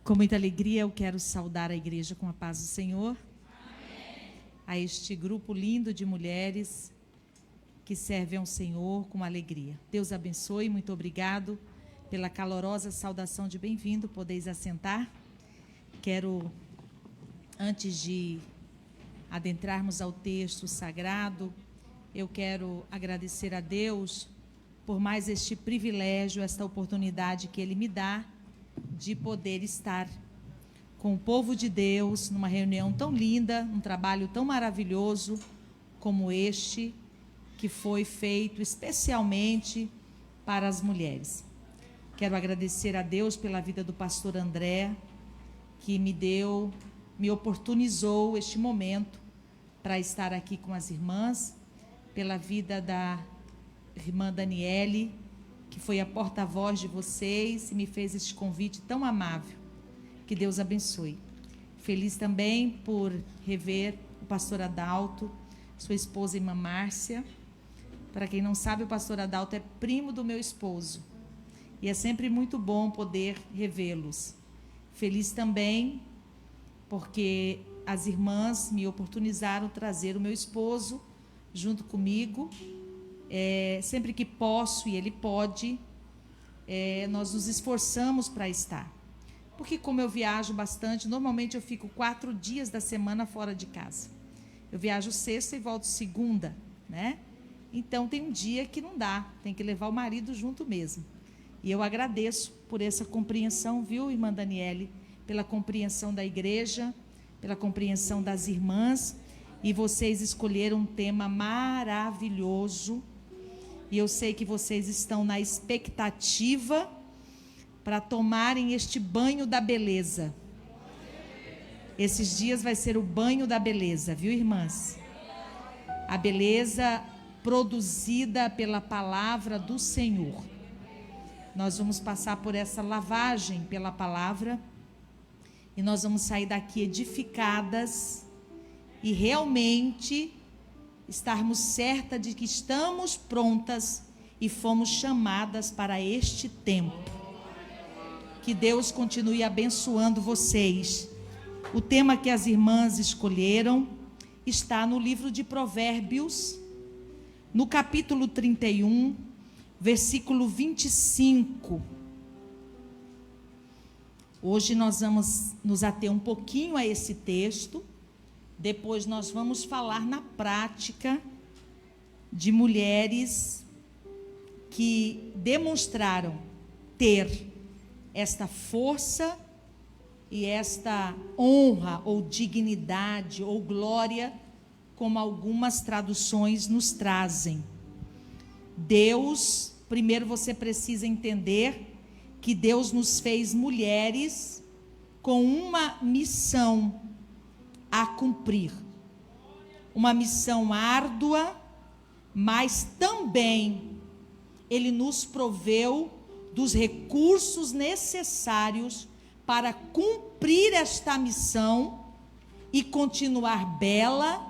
Com muita alegria eu quero saudar a igreja com a paz do Senhor. Amém. A este grupo lindo de mulheres que servem ao Senhor com alegria. Deus abençoe, muito obrigado pela calorosa saudação de bem-vindo. Podeis assentar. Quero, antes de adentrarmos ao texto sagrado, eu quero agradecer a Deus por mais este privilégio, esta oportunidade que Ele me dá de poder estar com o povo de Deus numa reunião tão linda, um trabalho tão maravilhoso como este, que foi feito especialmente para as mulheres. Quero agradecer a Deus pela vida do pastor André, que me oportunizou este momento para estar aqui com as irmãs, pela vida da irmã Daniele, que foi a porta-voz de vocês e me fez este convite tão amável. Que Deus abençoe. Feliz também por rever o pastor Adalto, sua esposa irmã Márcia. Para quem não sabe, o pastor Adalto é primo do meu esposo. E é sempre muito bom poder revê-los. Feliz também porque as irmãs me oportunizaram trazer o meu esposo junto comigo. Sempre que posso e ele pode, nós nos esforçamos para estar. Porque como eu viajo bastante, normalmente eu fico 4 dias da semana fora de casa. Eu viajo sexta e volto segunda, né? Então tem um dia que não dá, tem que levar o marido junto mesmo. E eu agradeço por essa compreensão, viu, irmã Daniele? Pela compreensão da igreja, pela compreensão das irmãs. E vocês escolheram um tema maravilhoso. E eu sei que vocês estão na expectativa para tomarem este banho da beleza. Esses dias vai ser o banho da beleza, viu, irmãs? A beleza produzida pela palavra do Senhor. Nós vamos passar por essa lavagem pela palavra e nós vamos sair daqui edificadas e realmente estarmos certas de que estamos prontas e fomos chamadas para este tempo. Que Deus continue abençoando vocês. O tema que as irmãs escolheram está no livro de Provérbios, no capítulo 31, versículo 25. Hoje nós vamos nos ater um pouquinho a esse texto. Depois nós vamos falar na prática de mulheres que demonstraram ter esta força e esta honra ou dignidade ou glória, como algumas traduções nos trazem. Deus, primeiro você precisa entender que Deus nos fez mulheres com uma missão a cumprir, uma missão árdua, mas também Ele nos proveu dos recursos necessários para cumprir esta missão e continuar bela,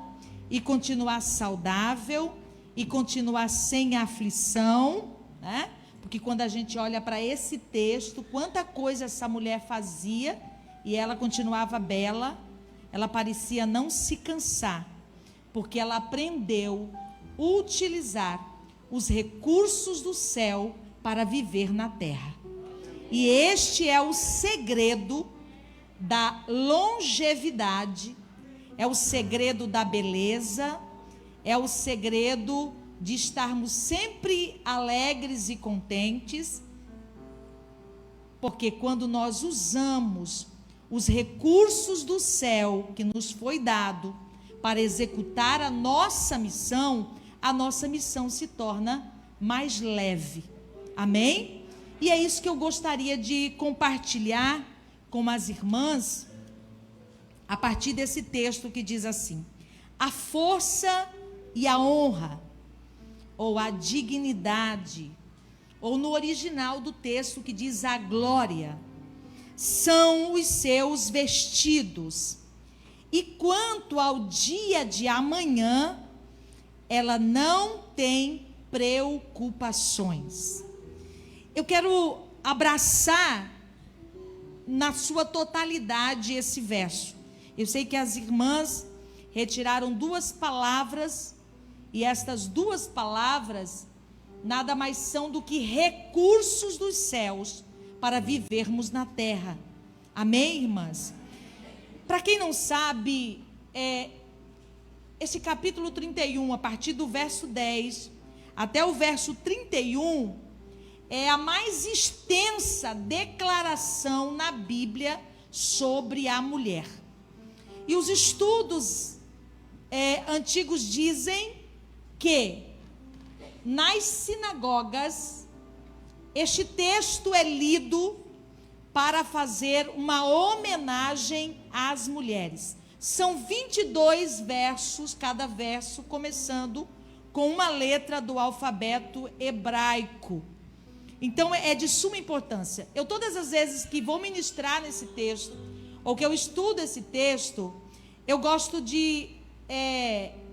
e continuar saudável, e continuar sem aflição, né? Porque quando a gente olha para esse texto, quanta coisa essa mulher fazia e ela continuava bela. Ela parecia não se cansar, porque ela aprendeu a utilizar os recursos do céu para viver na terra. E este é o segredo da longevidade, é o segredo da beleza, é o segredo de estarmos sempre alegres e contentes, porque quando nós usamos os recursos do céu que nos foi dado para executar a nossa missão se torna mais leve. Amém? E é isso que eu gostaria de compartilhar com as irmãs, a partir desse texto que diz assim: a força e a honra, ou a dignidade, ou no original do texto que diz a glória, são os seus vestidos, e quanto ao dia de amanhã, ela não tem preocupações. Eu quero abraçar na sua totalidade esse verso. Eu sei que as irmãs retiraram 2 palavras, e estas 2 palavras nada mais são do que recursos dos céus para vivermos na terra. Amém, irmãs? Para quem não sabe, esse capítulo 31, a partir do verso 10 até o verso 31, é a mais extensa declaração na Bíblia sobre a mulher. E os estudos antigos dizem que nas sinagogas este texto é lido para fazer uma homenagem às mulheres. São 22 versos, cada verso começando com uma letra do alfabeto hebraico. Então é de suma importância. Eu todas as vezes que vou ministrar nesse texto, ou que eu estudo esse texto, eu gosto de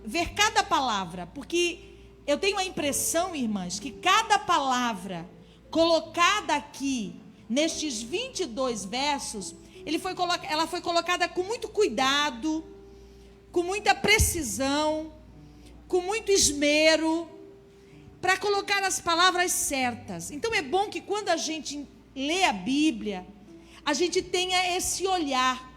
ver cada palavra, porque eu tenho a impressão, irmãs, que cada palavra colocada aqui, nestes 22 versos, ela foi colocada com muito cuidado, com muita precisão, com muito esmero, para colocar as palavras certas. Então é bom que quando a gente lê a Bíblia, a gente tenha esse olhar,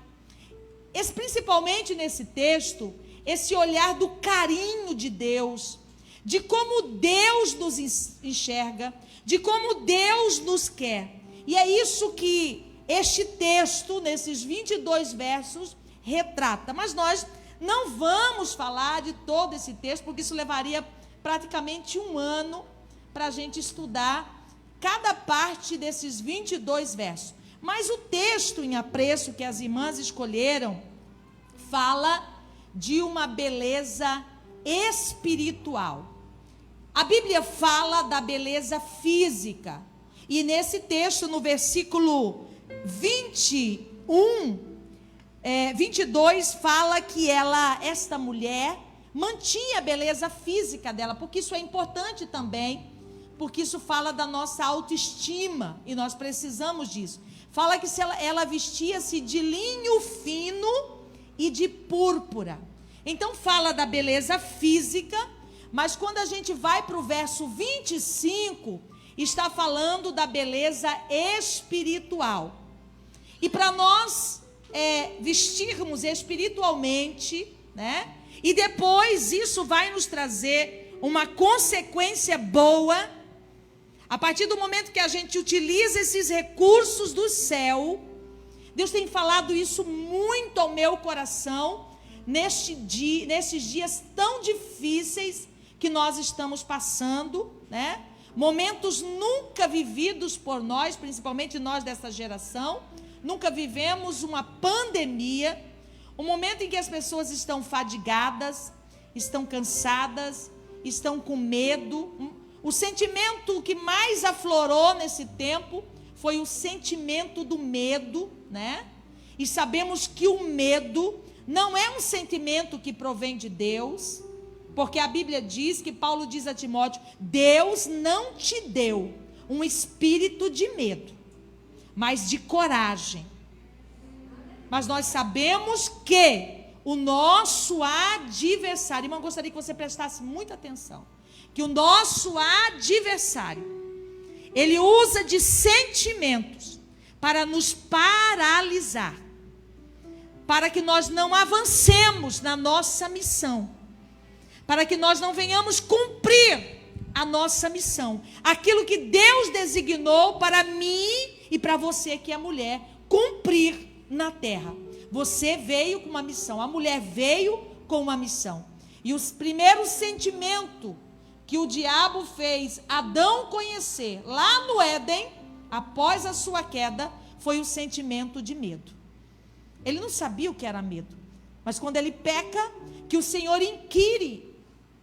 principalmente nesse texto, esse olhar do carinho de Deus, de como Deus nos enxerga, de como Deus nos quer. E é isso que este texto, nesses 22 versos, retrata. Mas nós não vamos falar de todo esse texto, porque isso levaria praticamente 1 ano para a gente estudar cada parte desses 22 versos. Mas o texto em apreço que as irmãs escolheram fala de uma beleza espiritual. A Bíblia fala da beleza física. E nesse texto, no versículo 22, fala que esta mulher mantinha a beleza física dela, porque isso é importante também, porque isso fala da nossa autoestima, e nós precisamos disso. Fala que ela vestia-se de linho fino e de púrpura. Então fala da beleza física, mas quando a gente vai para o verso 25, está falando da beleza espiritual. E para nós vestirmos espiritualmente, né? E depois isso vai nos trazer uma consequência boa, a partir do momento que a gente utiliza esses recursos do céu. Deus tem falado isso muito ao meu coração, nesses dias tão difíceis que nós estamos passando, né? Momentos nunca vividos por nós, principalmente nós dessa geração. Nunca vivemos uma pandemia, um momento em que as pessoas estão fadigadas, estão cansadas, estão com medo. O sentimento que mais aflorou nesse tempo foi o sentimento do medo, né? E sabemos que o medo não é um sentimento que provém de Deus, porque a Bíblia diz, que Paulo diz a Timóteo, Deus não te deu um espírito de medo, mas de coragem. Mas nós sabemos que o nosso adversário, irmão, gostaria que você prestasse muita atenção, que o nosso adversário, ele usa de sentimentos para nos paralisar, para que nós não avancemos na nossa missão, para que nós não venhamos cumprir a nossa missão, aquilo que Deus designou para mim e para você que é mulher, cumprir na terra. Você veio com uma missão, a mulher veio com uma missão. E o primeiro sentimento que o diabo fez Adão conhecer lá no Éden, após a sua queda, foi o sentimento de medo. Ele não sabia o que era medo, mas quando ele peca, que o Senhor inquire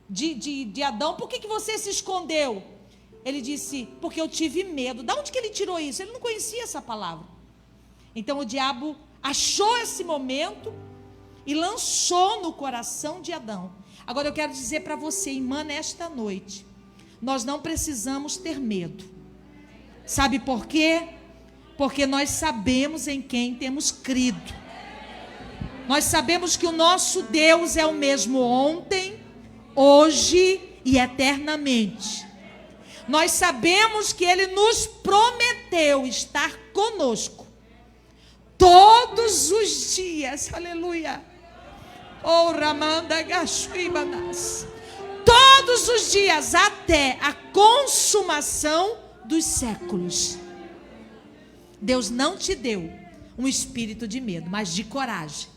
de Adão, por que você se escondeu? Ele disse, porque eu tive medo. Da onde que ele tirou isso? Ele não conhecia essa palavra. Então o diabo achou esse momento e lançou no coração de Adão. Agora eu quero dizer para você, irmã, nesta noite, nós não precisamos ter medo. Sabe por quê? porque nós sabemos em quem temos crido. Nós sabemos que o nosso Deus é o mesmo ontem, hoje e eternamente. Nós sabemos que Ele nos prometeu estar conosco todos os dias. Aleluia. Oh, Ramanda Gashuibanas. Todos os dias até a consumação dos séculos. Deus não te deu um espírito de medo, mas de coragem.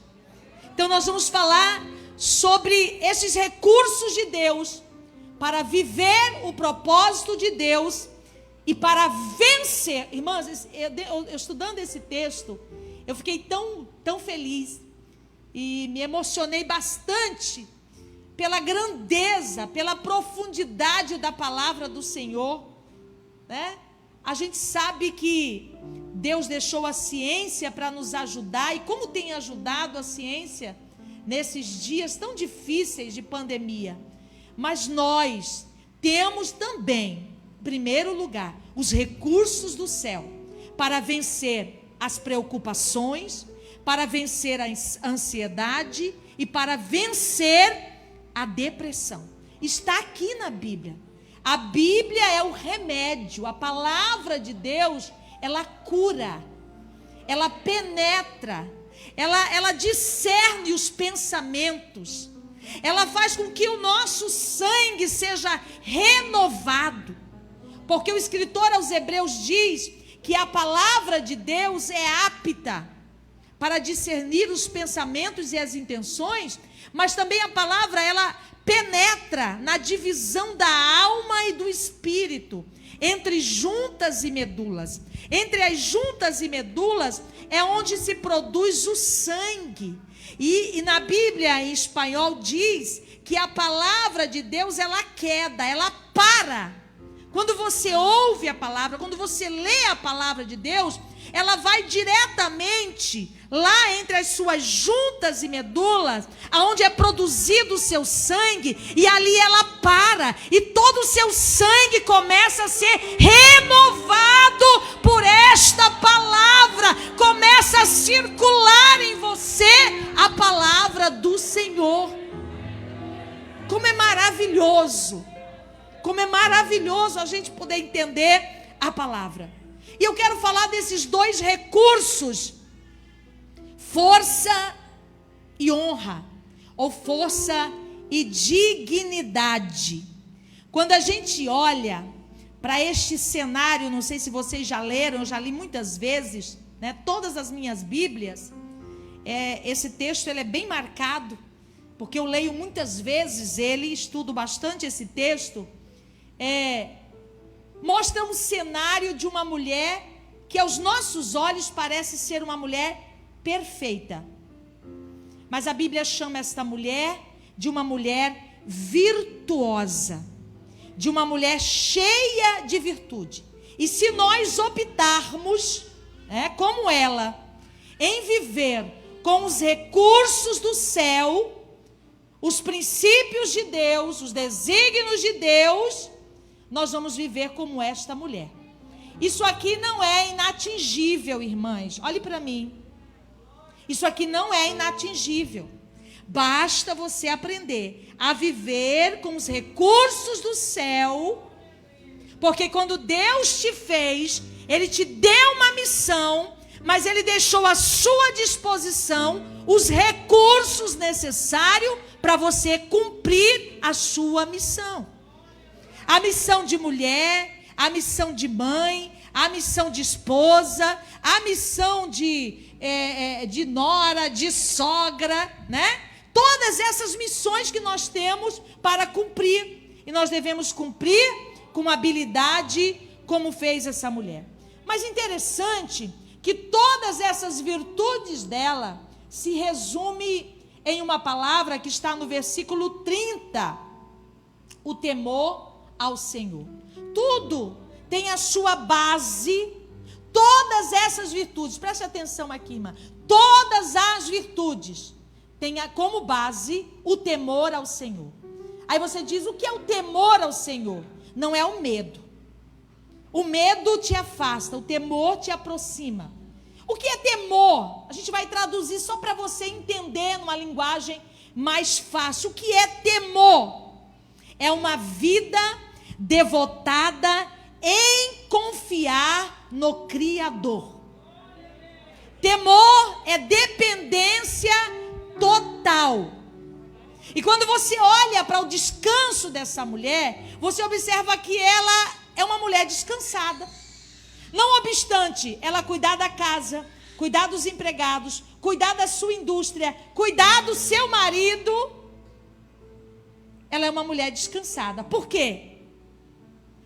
Então nós vamos falar sobre esses recursos de Deus para viver o propósito de Deus e para vencer. Irmãs, eu estudando esse texto, eu fiquei tão feliz e me emocionei bastante pela grandeza, pela profundidade da palavra do Senhor, né? A gente sabe que Deus deixou a ciência para nos ajudar, e como tem ajudado a ciência nesses dias tão difíceis de pandemia. Mas nós temos também, em primeiro lugar, os recursos do céu para vencer as preocupações, para vencer a ansiedade e para vencer a depressão. Está aqui na Bíblia. A Bíblia é o remédio. A palavra de Deus, ela cura, ela penetra, ela discerne os pensamentos, ela faz com que o nosso sangue seja renovado, porque o escritor aos Hebreus diz que a palavra de Deus é apta para discernir os pensamentos e as intenções, mas também a palavra, ela penetra na divisão da alma e do espírito, entre juntas e medulas. Entre as juntas e medulas é onde se produz o sangue. E na Bíblia em espanhol diz que a palavra de Deus, ela queda, ela para. Quando você ouve a palavra, quando você lê a palavra de Deus, ela vai diretamente lá entre as suas juntas e medulas, aonde é produzido o seu sangue, e ali ela para, e todo o seu sangue começa a ser renovado por esta palavra, começa a circular em você a palavra do Senhor. Como é maravilhoso a gente poder entender a palavra. E eu quero falar desses dois recursos: força e honra, ou força e dignidade. Quando a gente olha para este cenário, não sei se vocês já leram, eu já li muitas vezes, né, todas as minhas Bíblias, esse texto ele é bem marcado, porque eu leio muitas vezes ele, estudo bastante esse texto. Mostra um cenário de uma mulher que aos nossos olhos parece ser uma mulher perfeita, mas a Bíblia chama esta mulher de uma mulher virtuosa, de uma mulher cheia de virtude. E se nós optarmos, como ela, em viver com os recursos do céu, os princípios de Deus, os desígnios de Deus, nós vamos viver como esta mulher. Isso aqui não é inatingível, irmãs. Olhe para mim. Isso aqui não é inatingível. Basta você aprender a viver com os recursos do céu, porque quando Deus te fez, Ele te deu uma missão, mas Ele deixou à sua disposição os recursos necessários para você cumprir a sua missão. A missão de mulher, a missão de mãe, a missão de esposa, a missão de nora, de sogra, né? Todas essas missões que nós temos para cumprir. E nós devemos cumprir com habilidade, como fez essa mulher. Mas interessante que todas essas virtudes dela se resume em uma palavra que está no versículo 30. O temor ao Senhor. Tudo tem a sua base, todas essas virtudes, preste atenção aqui, irmã, todas as virtudes têm como base o temor ao Senhor. Aí você diz, o que é o temor ao Senhor? Não é o medo. O medo te afasta, o temor te aproxima. O que é temor? A gente vai traduzir só para você entender numa linguagem mais fácil. O que é temor? É uma vida devotada em confiar no Criador. Temor é dependência total. E quando você olha para o descanso dessa mulher, você observa que ela é uma mulher descansada. Não obstante ela cuidar da casa, cuidar dos empregados, cuidar da sua indústria, cuidar do seu marido, ela é uma mulher descansada. Por quê?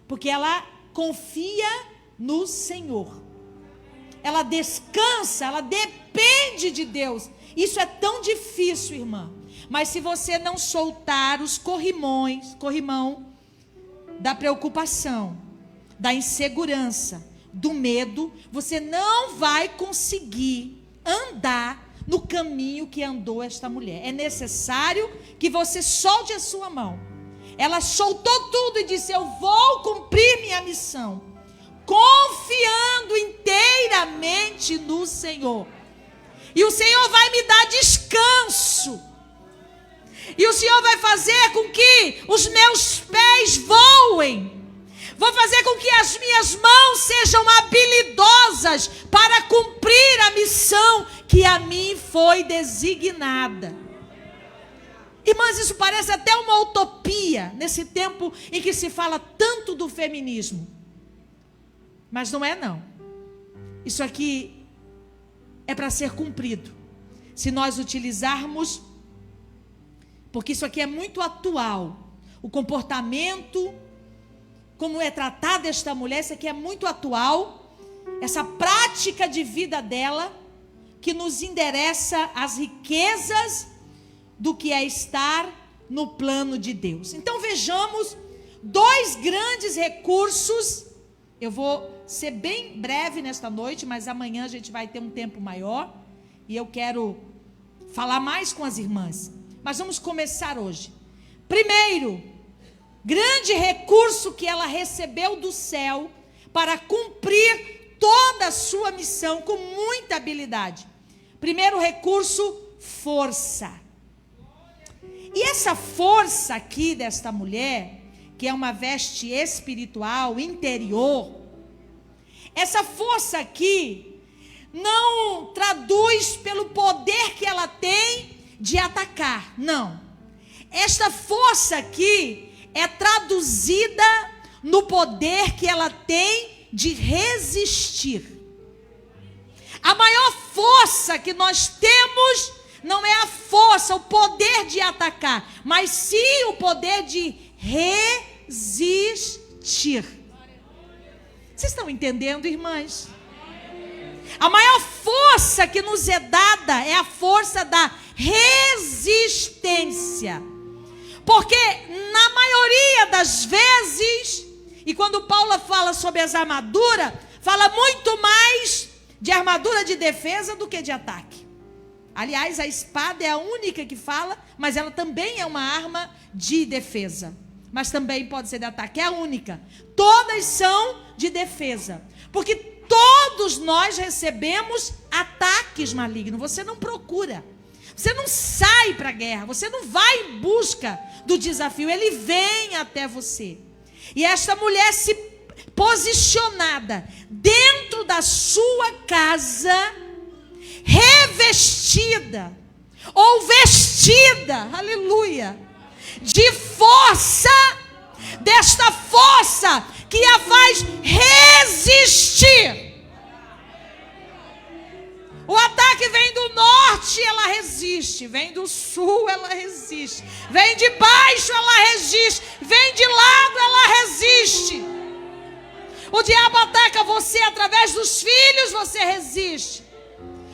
Porque ela confia no Senhor. Ela descansa, ela depende de Deus. Isso é tão difícil, irmã. Mas se você não soltar os corrimão da preocupação, da insegurança, do medo, você não vai conseguir andar no caminho que andou esta mulher. É necessário que você solte a sua mão. Ela soltou tudo e disse: eu vou cumprir minha missão, confiando inteiramente no Senhor. E o Senhor vai me dar descanso. E o Senhor vai fazer com que os meus pés voem. Vou fazer com que as minhas mãos sejam habilidosas para cumprir a missão que a mim foi designada. Irmãs, isso parece até uma utopia nesse tempo em que se fala tanto do feminismo. Mas não é, não. Isso aqui é para ser cumprido. Se nós utilizarmos, porque isso aqui é muito atual. O comportamento, como é tratada esta mulher, isso aqui é muito atual. Essa prática de vida dela, que nos endereça as riquezas do que é estar no plano de Deus. Então vejamos dois grandes recursos. Eu vou ser bem breve nesta noite, mas amanhã a gente vai ter um tempo maior. E eu quero falar mais com as irmãs. Mas vamos começar hoje. Primeiro, grande recurso que ela recebeu do céu para cumprir toda a sua missão com muita habilidade. Primeiro recurso, força. E essa força aqui desta mulher, que é uma veste espiritual, interior, essa força aqui não traduz pelo poder que ela tem de atacar, não. Esta força aqui é traduzida no poder que ela tem de resistir. A maior força que nós temos não é a força, o poder de atacar, mas sim o poder de resistir. Vocês estão entendendo, irmãs? A maior força que nos é dada é a força da resistência. Porque na maioria das vezes, e quando Paulo fala sobre as armaduras, fala muito mais de armadura de defesa do que de ataque. Aliás, a espada é a única que fala, mas ela também é uma arma de defesa. Mas também pode ser de ataque, é a única. Todas são de defesa. Porque todos nós recebemos ataques malignos. Você não procura. Você não sai para a guerra. Você não vai em busca do desafio. Ele vem até você. E esta mulher se posicionada dentro da sua casa, revestida ou vestida, aleluia, de força, desta força que a faz resistir. O ataque vem do norte, ela resiste. Vem do sul, ela resiste. Vem de baixo, ela resiste. Vem de lado, ela resiste. O diabo ataca você através dos filhos, você resiste.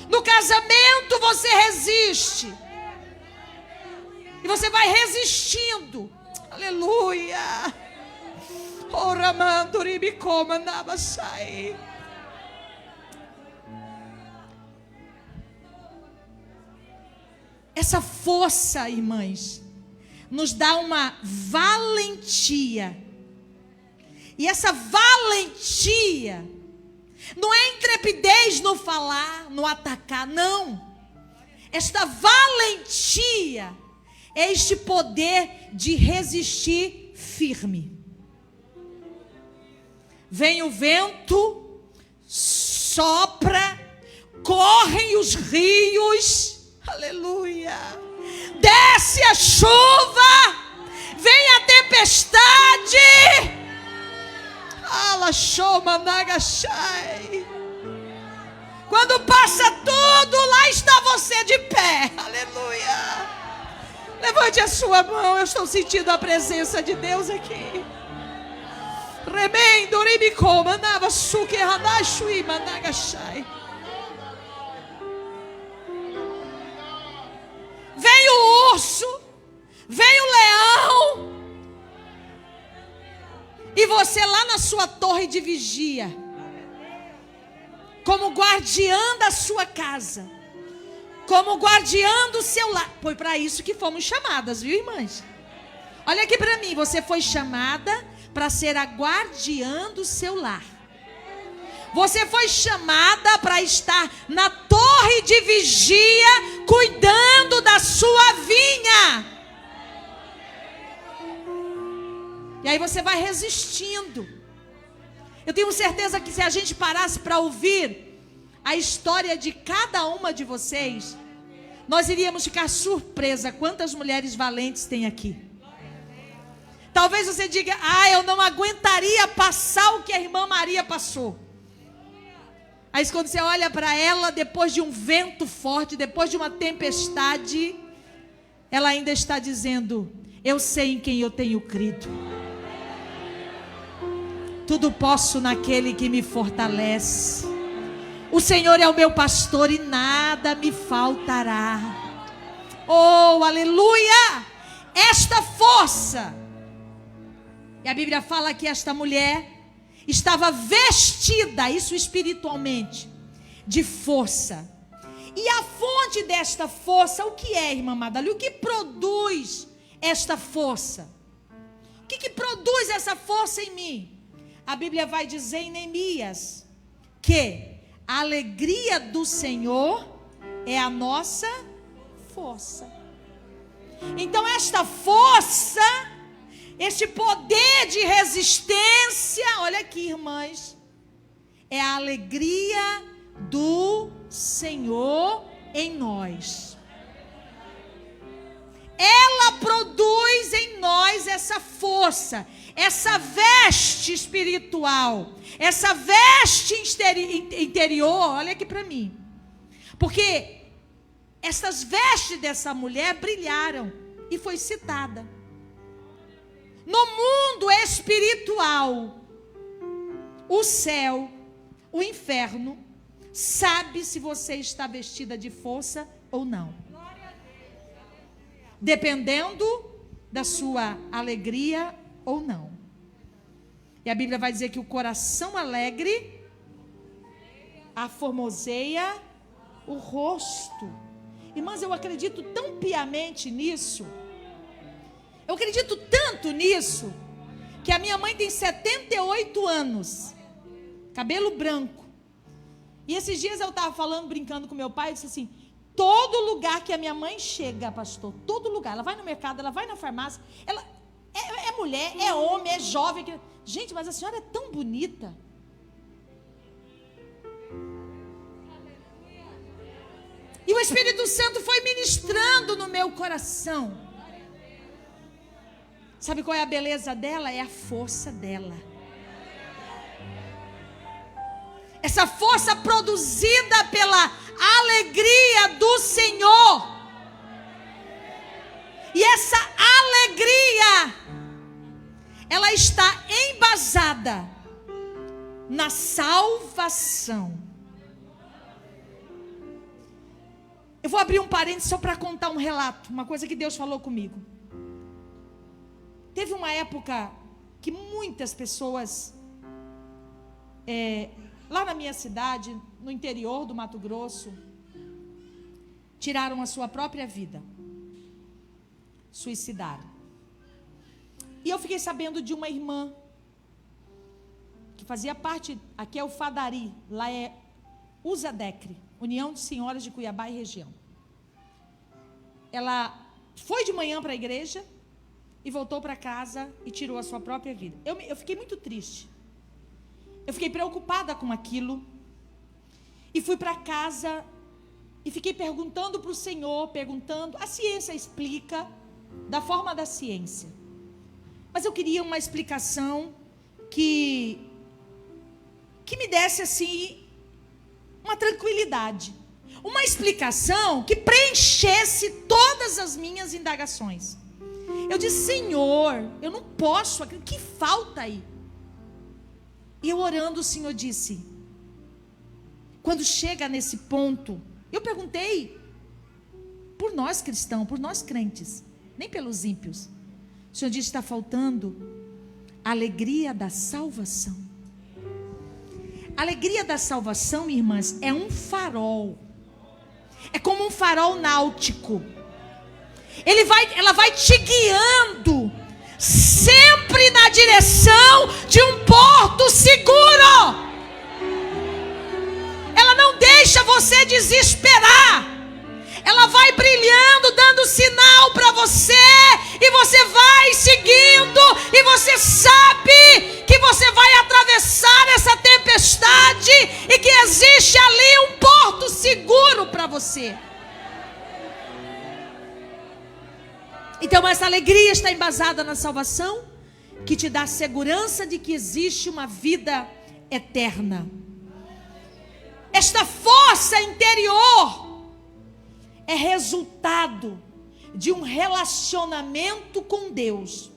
No casamento, você resiste. E você vai resistindo. Aleluia. Essa força, irmãs, nos dá uma valentia E essa valentia não é intrepidez no falar, no atacar, não. Esta valentia é este poder de resistir firme. Vem o vento, sopra, correm os rios, aleluia. Desce a chuva, vem a tempestade. Quando passa tudo, lá está você de pé, aleluia. Levante a sua mão, eu estou sentindo a presença de Deus aqui. Remendo, ribicô, mandava suque, ranachui, mandagachai. Vem o urso, vem o leão, e você lá na sua torre de vigia, como guardiã da sua casa, como guardiã do seu lar. Foi para isso que fomos chamadas, viu, irmãs? Olha aqui para mim, você foi chamada para ser a guardiã do seu lar. Você foi chamada para estar na torre de vigia, cuidando da sua vinha. E aí você vai resistindo. Eu tenho certeza que se a gente parasse para ouvir a história de cada uma de vocês, nós iríamos ficar surpresa quantas mulheres valentes tem aqui. Talvez você diga: eu não aguentaria passar o que a irmã Maria passou. Aí quando você olha para ela, depois de um vento forte, depois de uma tempestade, ela ainda está dizendo: eu sei em quem eu tenho crido. Tudo posso naquele que me fortalece. O Senhor é o meu pastor e nada me faltará. Oh, aleluia! Esta força. E a Bíblia fala que esta mulher estava vestida, isso espiritualmente, de força. E a fonte desta força, o que é, irmã Madalena? O que produz esta força? O que produz essa força em mim? A Bíblia vai dizer em Neemias que a alegria do Senhor é a nossa força. Então esta força, este poder de resistência, olha aqui, irmãs, é a alegria do Senhor em nós. Ela produz em nós essa força, essa veste espiritual, essa veste interior. Olha aqui para mim, porque essas vestes dessa mulher brilharam e foi citada. No mundo espiritual, o céu, o inferno, sabe se você está vestida de força ou não. Dependendo da sua alegria ou não. E a Bíblia vai dizer que o coração alegre aformoseia o rosto. Irmãs, eu acredito tão piamente nisso. Eu acredito tanto nisso, que a minha mãe tem 78 anos, cabelo branco. E esses dias eu estava falando, brincando com meu pai, eu disse assim: todo lugar que a minha mãe chega, pastor, todo lugar, ela vai no mercado, ela vai na farmácia, ela é mulher, é homem, é jovem. Gente, mas a senhora é tão bonita. E o Espírito Santo foi ministrando no meu coração. Sabe qual é a beleza dela? É a força dela. Essa força produzida pela alegria do Senhor. E essa alegria, ela está embasada na salvação. Eu vou abrir um parênteses só para contar um relato, uma coisa que Deus falou comigo. Teve uma época que muitas pessoas, lá na minha cidade, no interior do Mato Grosso, tiraram a sua própria vida, suicidaram. E eu fiquei sabendo de uma irmã que fazia parte, aqui é o Fadari, lá é Usadecre, União de Senhoras de Cuiabá e região. Ela foi de manhã para a igreja e voltou para casa e tirou a sua própria vida. Eu fiquei muito triste. Eu fiquei preocupada com aquilo. E fui para casa e fiquei perguntando para o Senhor, a ciência explica da forma da ciência. Mas eu queria uma explicação que me desse assim uma tranquilidade. Uma explicação que preenchesse todas as minhas indagações. Eu disse: Senhor, eu não posso, o que falta aí? E eu orando, o Senhor disse: quando chega nesse ponto, eu perguntei por nós cristãos, por nós crentes, nem pelos ímpios. O Senhor disse: está faltando a alegria da salvação. A alegria da salvação, irmãs, é um farol. É como um farol náutico. Ela vai te guiando sempre na direção de um porto seguro. Ela não deixa você desesperar. Ela vai brilhando, dando sinal para você, e você vai seguindo, e você sabe que você vai atravessar essa tempestade, e que existe ali um porto seguro para você. Então essa alegria está embasada na salvação, que te dá a segurança de que existe uma vida eterna. Esta força interior é resultado de um relacionamento com Deus,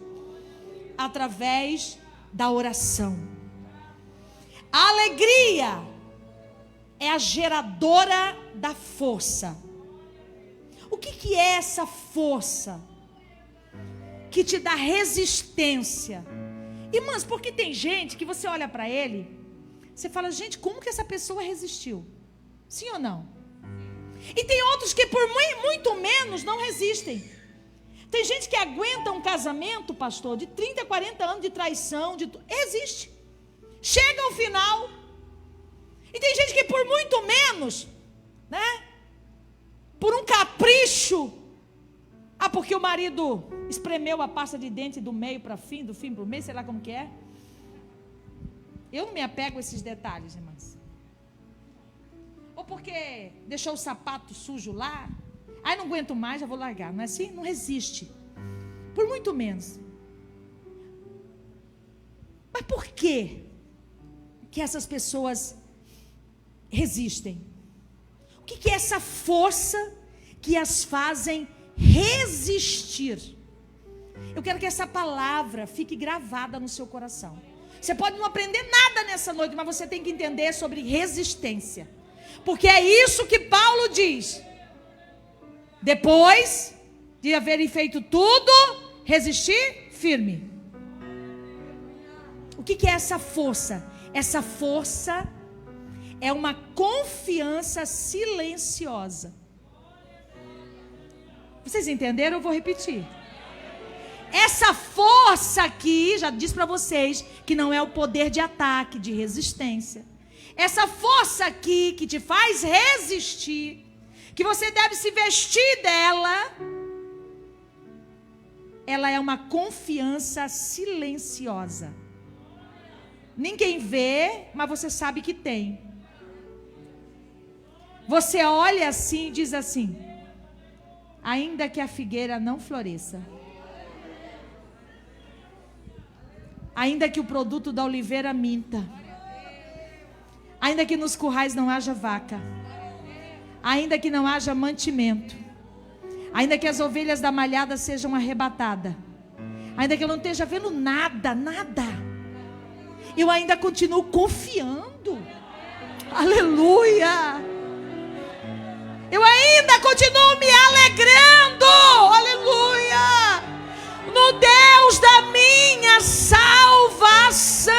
através da oração. A alegria é a geradora da força. O que é essa força? Que te dá resistência. Irmãs, porque tem gente que você olha para ele, você fala: gente, como que essa pessoa resistiu? Sim ou não? E tem outros que por muito menos não resistem. Tem gente que aguenta um casamento, pastor, de 30, 40 anos de traição, resiste. Chega ao final. E tem gente que por muito menos, né? Por um capricho. Porque o marido espremeu a pasta de dente do meio para fim, do fim para o meio, sei lá como que é. Eu não me apego a esses detalhes, irmãs. Ou porque deixou o sapato sujo lá, aí não aguento mais, já vou largar. Não é assim? Não resiste. Por muito menos. Mas por que essas pessoas resistem? O que é essa força que as fazem resistir? Eu quero que essa palavra fique gravada no seu coração. Você pode não aprender nada nessa noite, mas você tem que entender sobre resistência. Porque é isso que Paulo diz. Depois de haverem feito tudo, resistir firme. O que é essa força? Essa força é uma confiança silenciosa. Vocês entenderam? Eu vou repetir. Essa força aqui, já disse para vocês, que não é o poder de ataque, de resistência. Essa força aqui que te faz resistir, que você deve se vestir dela, ela é uma confiança silenciosa. Ninguém vê, mas você sabe que tem. Você olha assim e diz assim: ainda que a figueira não floresça, ainda que o produto da oliveira minta, ainda que nos currais não haja vaca, ainda que não haja mantimento, ainda que as ovelhas da malhada sejam arrebatadas, ainda que eu não esteja vendo nada, eu ainda continuo confiando. Aleluia! Eu ainda continuo me alegrando. Aleluia! No Deus da minha salvação.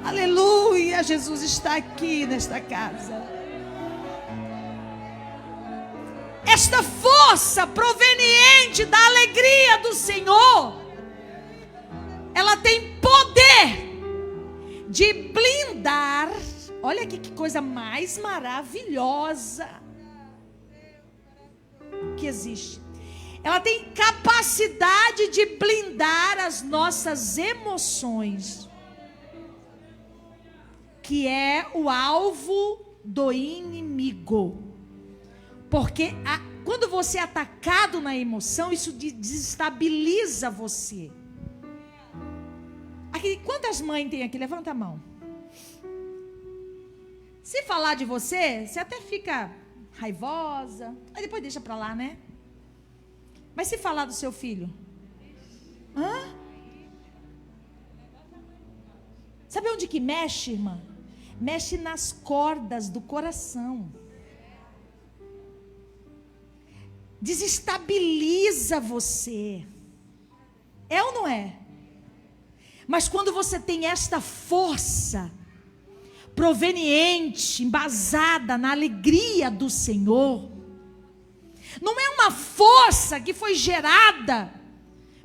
Aleluia! Jesus está aqui nesta casa. Esta força proveniente da alegria do Senhor ela tem poder de blindar. Olha aqui que coisa mais maravilhosa que existe. Ela tem capacidade de blindar as nossas emoções, que é o alvo do inimigo. Porque quando você é atacado na emoção, isso desestabiliza você. Aqui, quantas mães tem aqui? Levanta a mão. Se falar de você, você até fica raivosa, aí depois deixa pra lá, né? Mas se falar do seu filho? Sabe onde que mexe, irmã? Mexe nas cordas do coração. Desestabiliza você. É ou não é? Mas quando você tem esta força proveniente, embasada na alegria do Senhor, não é uma força que foi gerada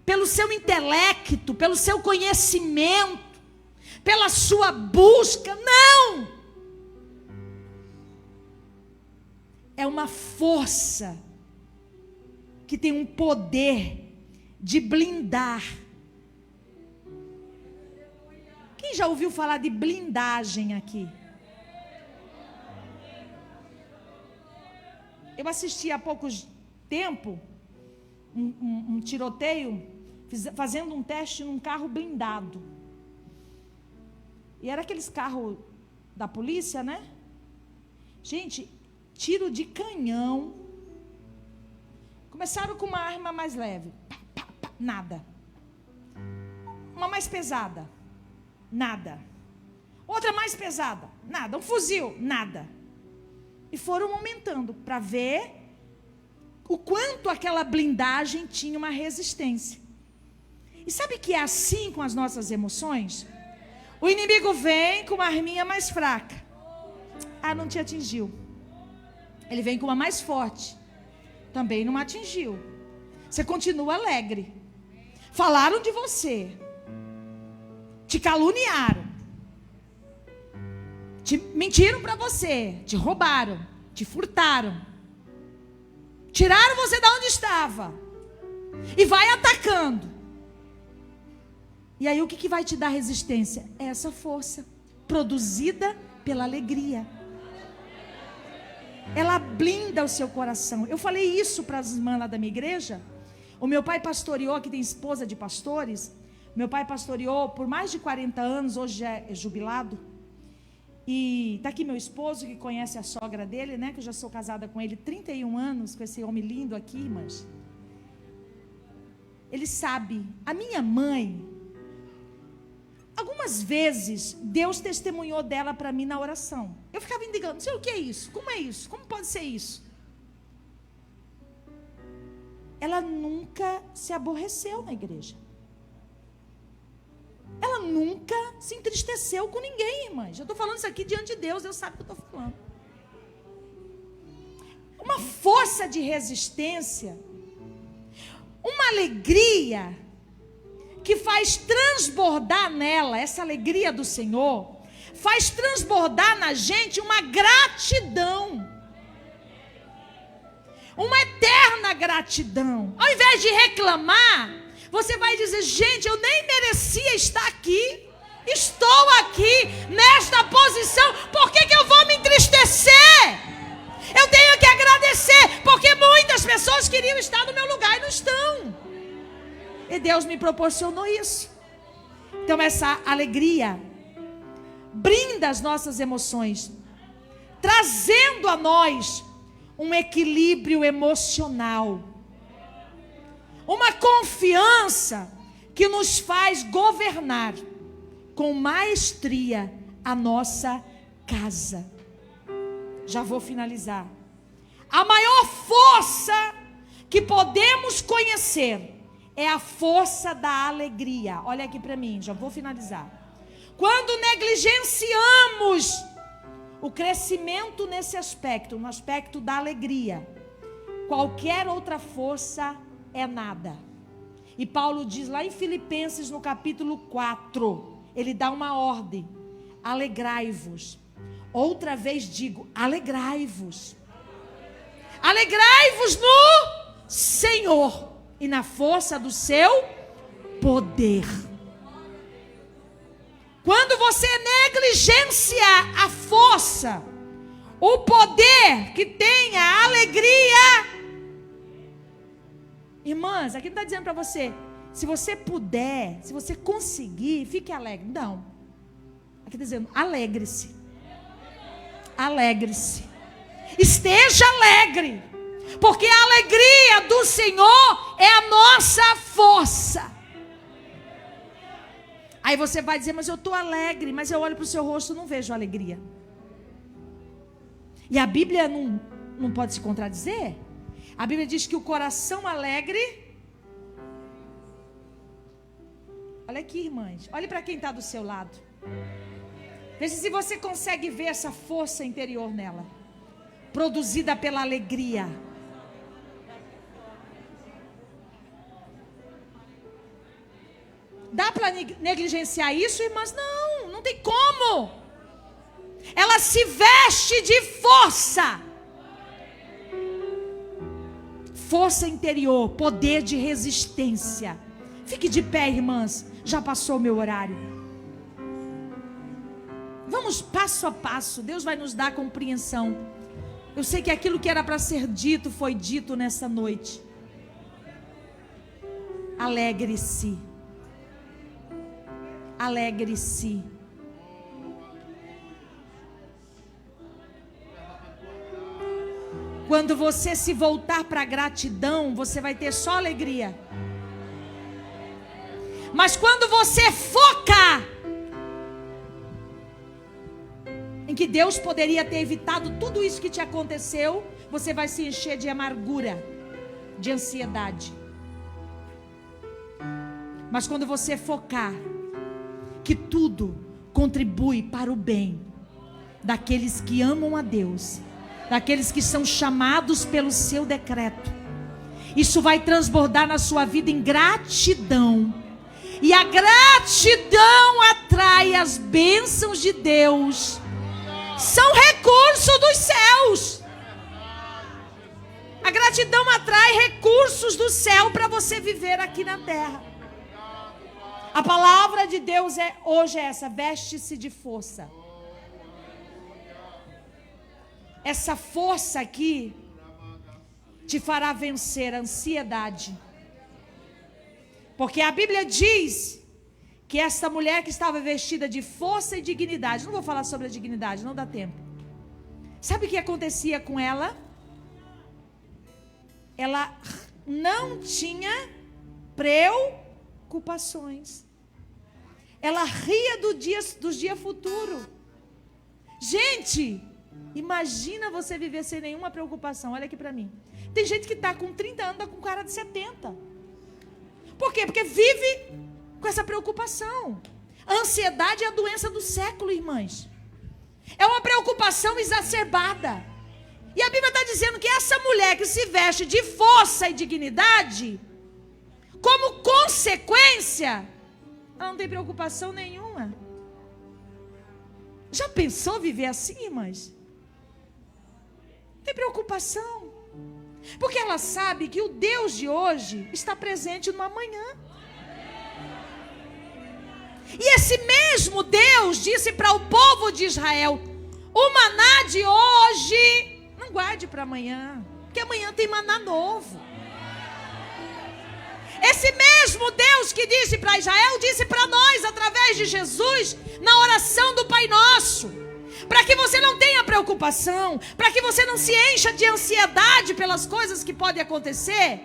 pelo seu intelecto, pelo seu conhecimento, pela sua busca, não! É uma força que tem um poder de blindar. Quem já ouviu falar de blindagem aqui? Eu assisti há pouco tempo um tiroteio, fazendo um teste num carro blindado. E era aqueles carros da polícia, né? Gente, tiro de canhão. Começaram com uma arma mais leve. Nada. Uma mais pesada. Nada. Outra mais pesada. Nada. Um fuzil. Nada. E foram aumentando para ver o quanto aquela blindagem tinha uma resistência. E sabe que é assim com as nossas emoções? O inimigo vem com uma arminha mais fraca. Não te atingiu. Ele vem com uma mais forte. Também não atingiu. Você continua alegre. Falaram de você. Te caluniaram. Te mentiram para você. Te roubaram. Te furtaram. Tiraram você de onde estava. E vai atacando. E aí o que vai te dar resistência? É essa força produzida pela alegria. Ela blinda o seu coração. Eu falei isso para as irmãs lá da minha igreja. O meu pai pastoreou, que tem esposa de pastores. Meu pai pastoreou por mais de 40 anos, hoje já é jubilado. E está aqui meu esposo, que conhece a sogra dele, né? Que eu já sou casada com ele 31 anos, com esse homem lindo aqui, irmãs. Ele sabe, a minha mãe, algumas vezes, Deus testemunhou dela para mim na oração. Eu ficava indigando, não sei o que é isso, como é isso, como pode ser isso? Ela nunca se aborreceu na igreja. Ela nunca se entristeceu com ninguém, irmãs. Eu estou falando isso aqui diante de Deus, Deus sabe o que eu estou falando. Uma força de resistência, uma alegria que faz transbordar nela, essa alegria do Senhor, faz transbordar na gente uma gratidão, uma eterna gratidão. Ao invés de reclamar, você vai dizer, gente, eu nem merecia estar aqui, estou aqui, nesta posição, por que eu vou me entristecer? Eu tenho que agradecer, porque muitas pessoas queriam estar no meu lugar e não estão. E Deus me proporcionou isso. Então essa alegria brinda as nossas emoções, trazendo a nós um equilíbrio emocional, uma confiança que nos faz governar com maestria a nossa casa. Já vou finalizar. A maior força que podemos conhecer é a força da alegria. Olha aqui para mim, já vou finalizar. Quando negligenciamos o crescimento nesse aspecto, no aspecto da alegria, qualquer outra força é nada. E Paulo diz lá em Filipenses, no capítulo 4, ele dá uma ordem: alegrai-vos. Outra vez digo, alegrai-vos. Alegrai-vos no Senhor e na força do seu poder. Quando você negligencia a força, o poder que tem a alegria. Irmãs, aqui não está dizendo para você, se você puder, se você conseguir, fique alegre. Não. Aqui está dizendo, alegre-se. Alegre-se. Esteja alegre. Porque a alegria do Senhor é a nossa força. Aí você vai dizer, mas eu estou alegre, mas eu olho para o seu rosto e não vejo alegria. E a Bíblia não pode se contradizer. A Bíblia diz que o coração alegre... Olha aqui, irmãs. Olhe para quem está do seu lado. Veja se você consegue ver essa força interior nela, produzida pela alegria. Dá para negligenciar isso, irmãs? Não, não tem como. Ela se veste de força. Força interior, poder de resistência. Fique de pé, irmãs. Já passou o meu horário. Vamos passo a passo. Deus vai nos dar compreensão. Eu sei que aquilo que era para ser dito foi dito nessa noite. Alegre-se. Alegre-se. Quando você se voltar para a gratidão, você vai ter só alegria. Mas quando você focar em que Deus poderia ter evitado tudo isso que te aconteceu, você vai se encher de amargura, de ansiedade. Mas quando você focar que tudo contribui para o bem daqueles que amam a Deus, daqueles que são chamados pelo seu decreto, isso vai transbordar na sua vida em gratidão. E a gratidão atrai as bênçãos de Deus. São recursos dos céus. A gratidão atrai recursos do céu para você viver aqui na terra. A palavra de Deus hoje é essa: veste-se de força. Essa força aqui te fará vencer a ansiedade. Porque a Bíblia diz que essa mulher que estava vestida de força e dignidade, não vou falar sobre a dignidade, não dá tempo. Sabe o que acontecia com ela? Ela não tinha preocupações. Ela ria dos dias futuros. Gente, imagina você viver sem nenhuma preocupação. Olha aqui para mim. Tem gente que está com 30 anos, está com cara de 70. Por quê? Porque vive com essa preocupação. A ansiedade é a doença do século, irmãs. É uma preocupação exacerbada. E a Bíblia está dizendo que essa mulher que se veste de força e dignidade, como consequência, ela não tem preocupação nenhuma. Já pensou viver assim, irmãs? Não tem preocupação. Porque ela sabe que o Deus de hoje está presente no amanhã. E esse mesmo Deus disse para o povo de Israel: o maná de hoje não guarde para amanhã, porque amanhã tem maná novo. Esse mesmo Deus que disse para Israel, disse para nós através de Jesus, na oração do Pai Nosso, para que você não tenha preocupação, para que você não se encha de ansiedade pelas coisas que podem acontecer.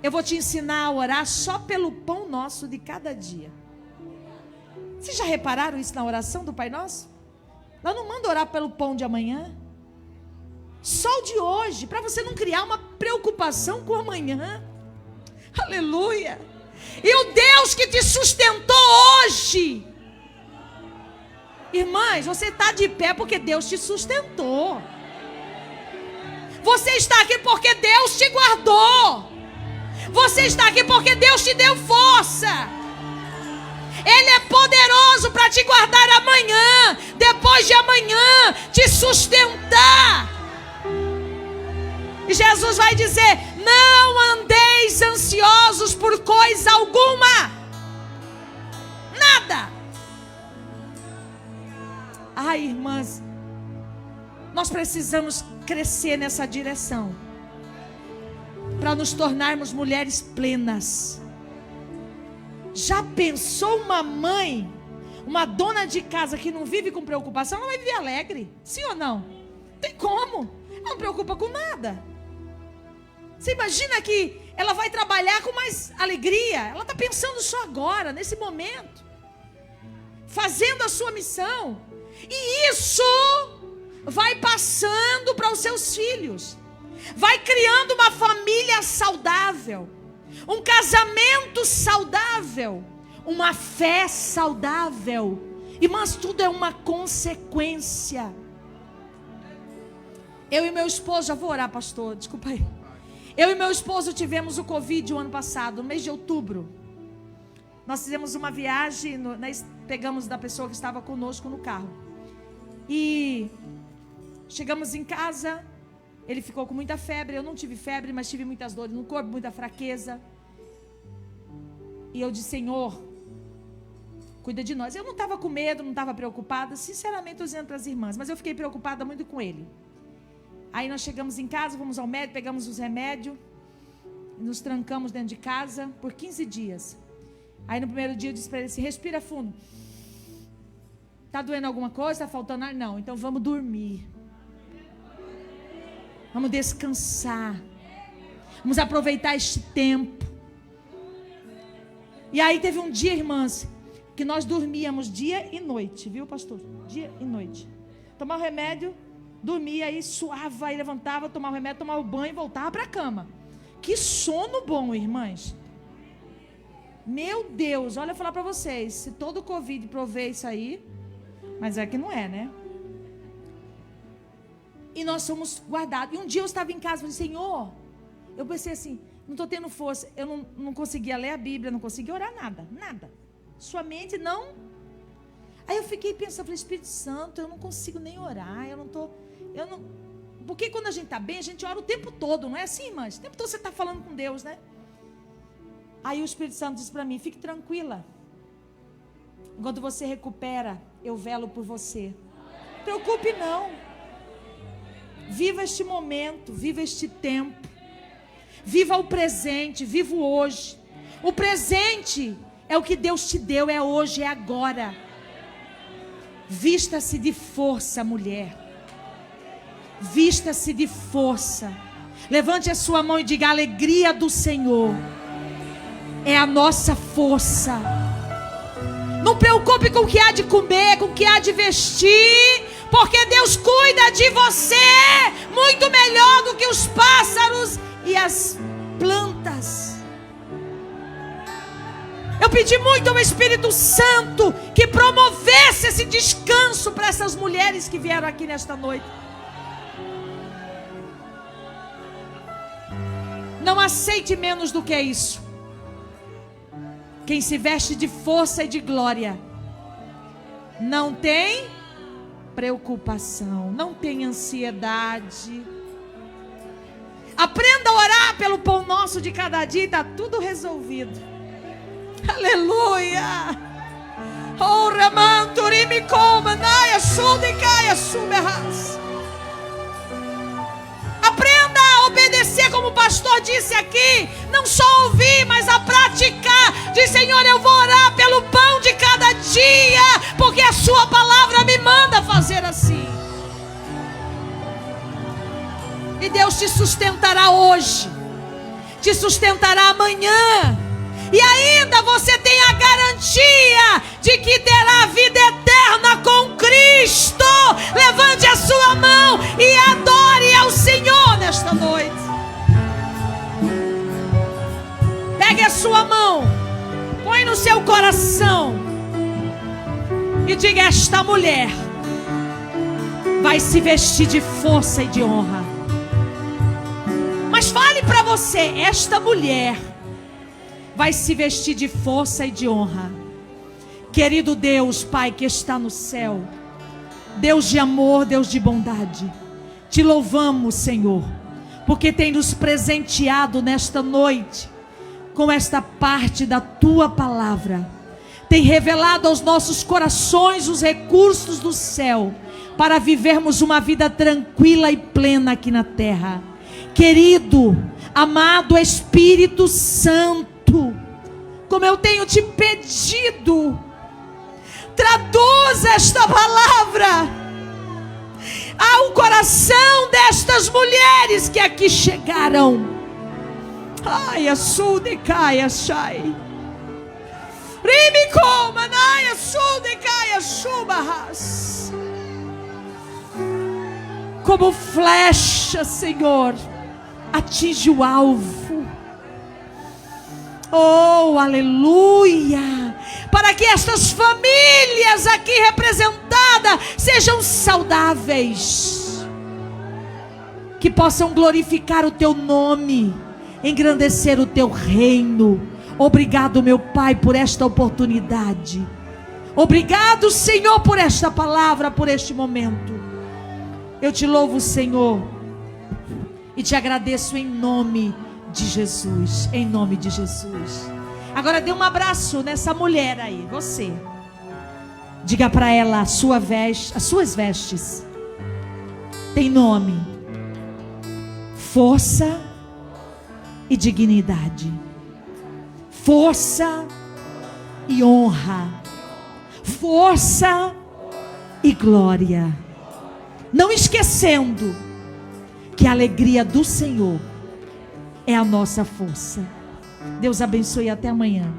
Eu vou te ensinar a orar só pelo pão nosso de cada dia. Vocês já repararam isso na oração do Pai Nosso? Ela não manda orar pelo pão de amanhã, só o de hoje, para você não criar uma preocupação com amanhã. Aleluia. E o Deus que te sustentou hoje, irmãs, você está de pé porque Deus te sustentou. Você está aqui porque Deus te guardou. Você está aqui porque Deus te deu força. Ele é poderoso para te guardar amanhã, depois de amanhã, te sustentar. E Jesus vai dizer: não andeis ansiosos por coisa alguma. Nada. Ai, irmãs, nós precisamos crescer nessa direção, para nos tornarmos mulheres plenas. Já pensou uma mãe, uma dona de casa que não vive com preocupação? Ela vai viver alegre, sim ou não? Tem como? Ela não preocupa com nada. Você imagina que ela vai trabalhar com mais alegria? Ela está pensando só agora, nesse momento, fazendo a sua missão. E isso vai passando para os seus filhos, vai criando uma família saudável, um casamento saudável, uma fé saudável. Irmãs, tudo é uma consequência. Eu e meu esposo, já vou orar, pastor, desculpa aí. Eu e meu esposo tivemos o Covid o ano passado, no mês de outubro. Nós fizemos uma viagem, nós pegamos da pessoa que estava conosco no carro. E chegamos em casa, ele ficou com muita febre. Eu não tive febre, mas tive muitas dores no corpo, muita fraqueza. E eu disse: Senhor, cuida de nós. Eu não estava com medo, não estava preocupada. Sinceramente, estou dizendo para as irmãs, mas eu fiquei preocupada muito com ele. Aí nós chegamos em casa, fomos ao médico, pegamos os remédios, nos trancamos dentro de casa por 15 dias. Aí no primeiro dia eu disse para ele assim: respira fundo. Está doendo alguma coisa? Está faltando ar? Não, então vamos dormir. Vamos descansar. Vamos aproveitar este tempo. E aí teve um dia, irmãs, que nós dormíamos dia e noite, viu, pastor? Dia e noite. Tomava remédio, dormia, aí suava, aí levantava, tomava remédio, tomava banho e voltava para a cama. Que sono bom, irmãs. Meu Deus, olha, eu vou falar para vocês, se todo o Covid provê isso aí, mas é que não é, né? E nós somos guardados. E um dia eu estava em casa e falei: Senhor, eu pensei assim, não estou tendo força, eu não conseguia ler a Bíblia, não conseguia orar nada, nada. Sua mente não. Aí eu fiquei pensando, falei: Espírito Santo, eu não consigo nem orar, porque quando a gente está bem, a gente ora o tempo todo, não é assim, irmãs? O tempo todo você está falando com Deus, né? Aí o Espírito Santo disse para mim: fique tranquila, enquanto você recupera, eu velo por você. Não preocupe não. Viva este momento, viva este tempo, viva o presente, viva o hoje. O presente é o que Deus te deu, é hoje, é agora. Vista-se de força, mulher. Vista-se de força. Levante a sua mão e diga: a alegria do Senhor é a nossa força. Não preocupe com o que há de comer, com o que há de vestir, porque Deus cuida de você muito melhor do que os pássaros e as plantas. Eu pedi muito ao Espírito Santo que promovesse esse descanso para essas mulheres que vieram aqui nesta noite. Não aceite menos do que isso. Quem se veste de força e de glória não tem preocupação, não tem ansiedade. Aprenda a orar pelo pão nosso de cada dia e está tudo resolvido. Aleluia. Oh, Ramanturi coma, naia sudicaia suberras. Aprenda a obedecer, como o pastor disse aqui. Não só ouvir, mas a praticar. Diz: Senhor, eu vou orar pelo pão de cada dia, porque a sua palavra me manda fazer assim. E Deus te sustentará hoje, te sustentará amanhã. E ainda você tem a garantia de que terá vida eterna com Cristo. Levante a sua mão e adore ao Senhor nesta noite. Pegue a sua mão, põe no seu coração e diga: esta mulher vai se vestir de força e de honra. Mas fale para você: esta mulher vai se vestir de força e de honra. Querido Deus, Pai que está no céu, Deus de amor, Deus de bondade, te louvamos, Senhor, porque tem nos presenteado nesta noite com esta parte da tua palavra. Tem revelado aos nossos corações os recursos do céu para vivermos uma vida tranquila e plena aqui na terra. Querido, amado Espírito Santo, como eu tenho te pedido, traduz esta palavra ao coração destas mulheres que aqui chegaram. Ai, açude-cai, achai. Rimiko, manai, açude-cai, achubahas. Como flecha, Senhor, atinge o alvo. Oh, aleluia! Para que estas famílias aqui representadas sejam saudáveis, que possam glorificar o teu nome, engrandecer o teu reino. Obrigado, meu Pai, por esta oportunidade. Obrigado, Senhor, por esta palavra, por este momento. Eu te louvo, Senhor, e te agradeço em nome de Jesus, em nome de Jesus. Agora dê um abraço nessa mulher aí, você. Diga para ela, as suas vestes tem nome: força e dignidade, força e honra, força e glória. Não esquecendo que a alegria do Senhor é a nossa força. Deus abençoe, até amanhã.